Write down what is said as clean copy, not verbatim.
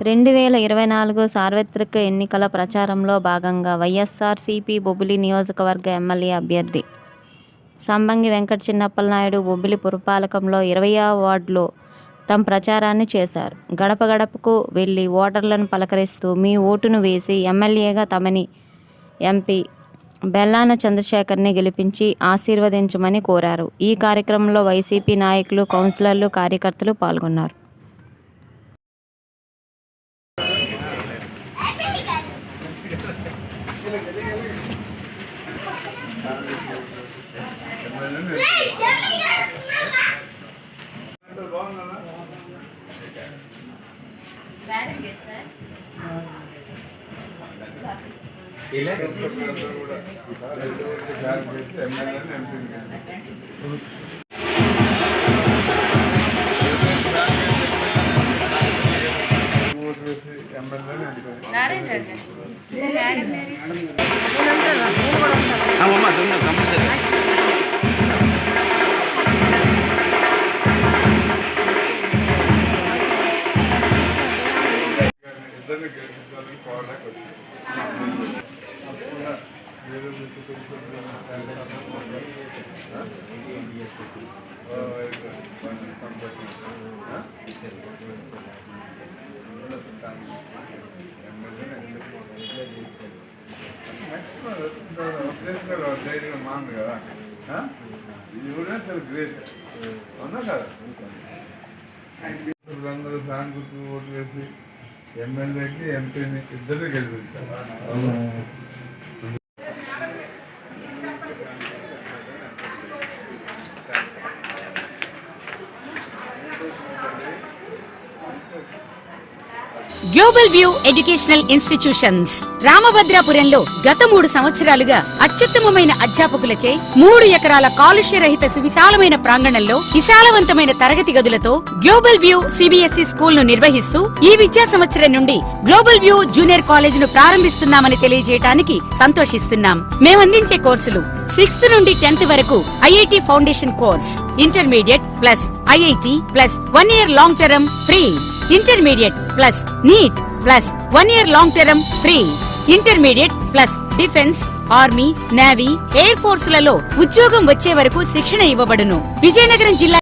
2024 సార్వత్రిక ఎన్నికల ప్రచారంలో భాగంగా వైఎస్ఆర్సీపీ బొబ్బిలి నియోజకవర్గ ఎమ్మెల్యే అభ్యర్థి సంబంగి వెంకట చిన్నప్పలనాయుడు బొబ్బిలి పురపాలకంలో 20వ వార్డులో తమ ప్రచారాన్ని చేశారు. గడప గడపకు వెళ్లి ఓటర్లను పలకరిస్తూ మీ ఓటును వేసి ఎమ్మెల్యేగా తమని ఎంపీ బెల్లాన చంద్రశేఖర్ని గెలిపించి ఆశీర్వదించమని కోరారు. ఈ కార్యక్రమంలో వైసీపీ నాయకులు, కౌన్సిలర్లు, కార్యకర్తలు పాల్గొన్నారు. మాంది కదా ఇది కూడా చాలా గ్రేట్ అవునా కదా. అందరూ ఫ్యాన్ గుర్తు ఓటు వేసి ఎమ్మెల్యేకి ఎంపీని ఇద్దరు గెలిపిస్తారు. గ్లోబల్ వ్యూ ఎడ్యుకేషనల్ ఇన్స్టిట్యూషన్స్ రామభద్రాపురంలో గత 3 సంవత్సరాలుగా అత్యుత్తమమైన అధ్యాపకులచే 3 ఎకరాల కాలుష్య రహిత సువిశాలమైన ప్రాంగణంలో విశాలవంతమైన తరగతి గదులతో గ్లోబల్ వ్యూ సిబిఎస్ఈ స్కూల్ ను నిర్వహిస్తూ ఈ విద్యా సంవత్సరం నుండి గ్లోబల్ వ్యూ జూనియర్ కాలేజ్ ను ప్రారంభిస్తున్నామని తెలియజేయడానికి సంతోషిస్తున్నాం. మేమందించే కోర్సులు 6th నుండి 10th వరకు IIT foundation course, intermediate plus IIT plus 1 year long term free, intermediate plus NEET plus 1 year long term free, intermediate plus defence, army, navy, air force లలో ఉద్యోగం వచ్చే వరకు శిక్షణ ఇవ్వబడును. విజయనగరం జిల్లా